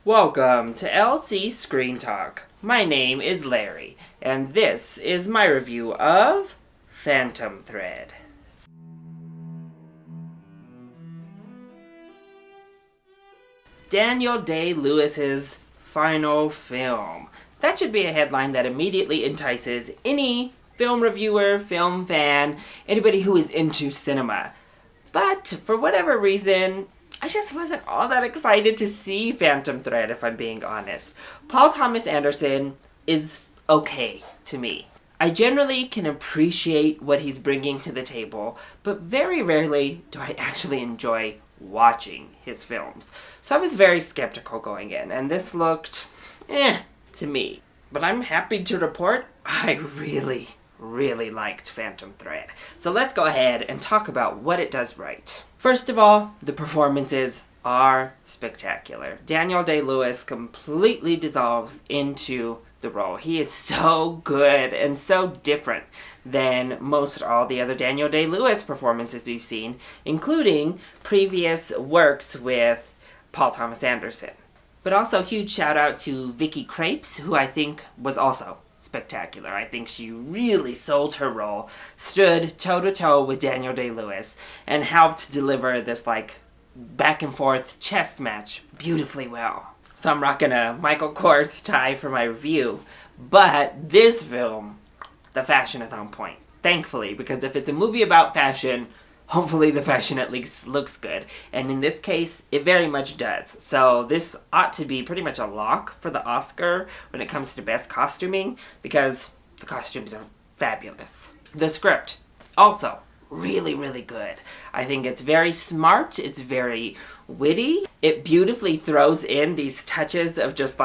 Welcome to LC Screen Talk. My name is Larry, and this is my review of Phantom Thread. Daniel Day-Lewis's final film. That should be a headline that immediately entices any film reviewer, film fan, anybody who is into cinema. But for whatever reason, I just wasn't all that excited to see Phantom Thread, if I'm being honest. Paul Thomas Anderson is okay to me. I generally can appreciate what he's bringing to the table, but very rarely do I actually enjoy watching his films. So I was very skeptical going in, and this looked to me. But I'm happy to report I really liked Phantom Thread. So let's go ahead and talk about what it does right. First of all, the performances are spectacular. Daniel Day-Lewis completely dissolves into the role. He is so good and so different than most all the other Daniel Day-Lewis performances we've seen, including previous works with Paul Thomas Anderson. But also huge shout out to Vicky Krieps, who I think was also spectacular. I think she really sold her role, stood toe-to-toe with Daniel Day-Lewis, and helped deliver this back and forth chess match beautifully well. So I'm rocking a Michael Kors tie for my review, but this film, the fashion is on point. Thankfully, because if it's a movie about fashion, hopefully the fashion at least looks good. And in this case, it very much does. So this ought to be pretty much a lock for the Oscar when it comes to best costuming, because the costumes are fabulous. The script, also really good. I think it's very smart, it's very witty. It beautifully throws in these touches of just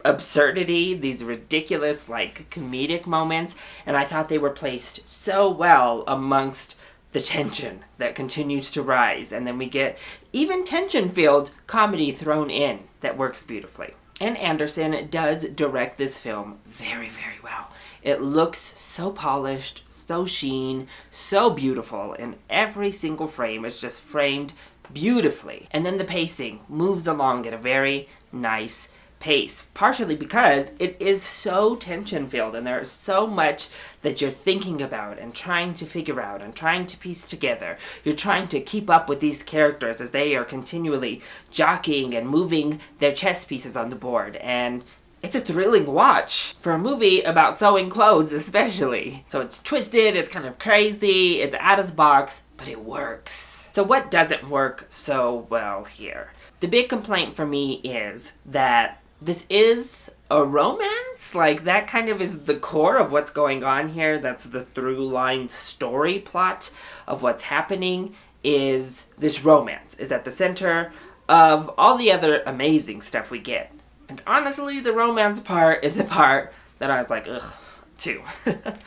absurdity, these ridiculous comedic moments, and I thought they were placed so well amongst the tension that continues to rise, and then we get even tension-filled comedy thrown in that works beautifully. And Anderson does direct this film very well. It looks so polished, so sheen, so beautiful, and every single frame is just framed beautifully. And then the pacing moves along at a very nice pace, partially because it is so tension-filled and there is so much that you're thinking about and trying to figure out and trying to piece together. You're trying to keep up with these characters as they are continually jockeying and moving their chess pieces on the board, and it's a thrilling watch for a movie about sewing clothes especially. So it's twisted, it's kind of crazy, it's out of the box, but it works. So what doesn't work so well here? The big complaint for me is that this is a romance? That kind of is the core of what's going on here. That's the through line story plot of what's happening, is this romance is at the center of all the other amazing stuff we get. And honestly, the romance part is the part that I was like, ugh, too.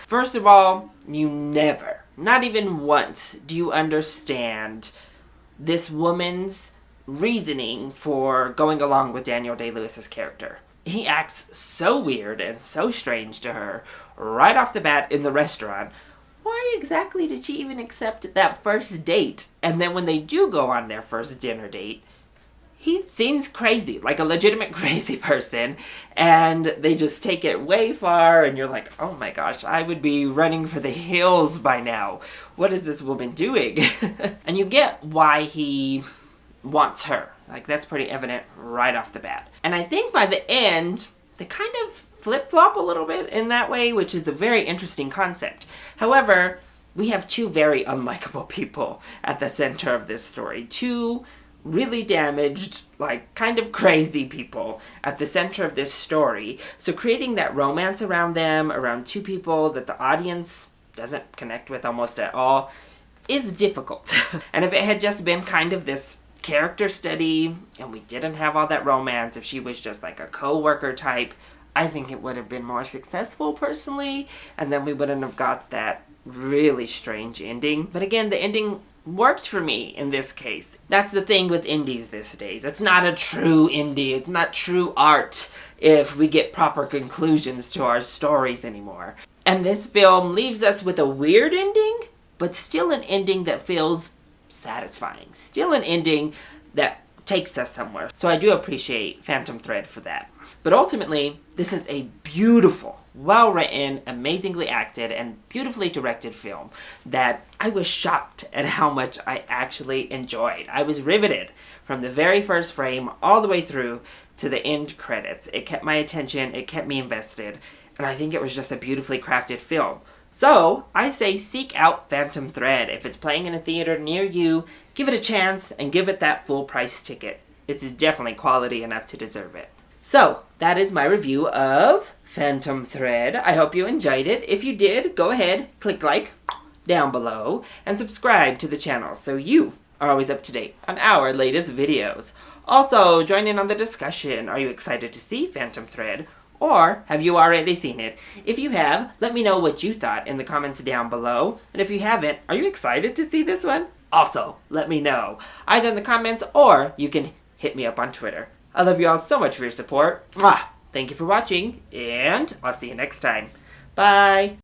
First of all, you never, not even once, do you understand this woman's reasoning for going along with Daniel Day-Lewis's character. He acts so weird and so strange to her right off the bat in the restaurant. Why exactly did she even accept that first date? And then when they do go on their first dinner date, he seems crazy, like a legitimate crazy person, and they just take it way far, and you're like, oh my gosh, I would be running for the hills by now. What is this woman doing? And you get why he wants her. That's pretty evident right off the bat. And I think by the end, they kind of flip-flop a little bit in that way, which is a very interesting concept. However, we have two very unlikable people at the center of this story. Two really damaged, kind of crazy people at the center of this story. So creating that romance around them, around two people that the audience doesn't connect with almost at all, is difficult. And if it had just been kind of this character study and we didn't have all that romance, if she was just a co-worker type, I think it would have been more successful personally, and then we wouldn't have got that really strange ending. But again, the ending worked for me in this case. That's the thing with indies these days. It's not a true indie, it's not true art if we get proper conclusions to our stories anymore. And this film leaves us with a weird ending, but still an ending that feels satisfying. Still an ending that takes us somewhere. So I do appreciate Phantom Thread for that. But ultimately, this is a beautiful, well-written, amazingly acted, and beautifully directed film that I was shocked at how much I actually enjoyed. I was riveted from the very first frame all the way through to the end credits. It kept my attention, it kept me invested, and I think it was just a beautifully crafted film. So, I say seek out Phantom Thread. If it's playing in a theater near you, give it a chance and give it that full price ticket. It's definitely quality enough to deserve it. So, that is my review of Phantom Thread. I hope you enjoyed it. If you did, go ahead, click like down below, and subscribe to the channel so you are always up to date on our latest videos. Also, join in on the discussion. Are you excited to see Phantom Thread? Or have you already seen it? If you have, let me know what you thought in the comments down below. And if you haven't, are you excited to see this one? Also, let me know, either in the comments or you can hit me up on Twitter. I love you all so much for your support. Mwah! Thank you for watching, and I'll see you next time. Bye!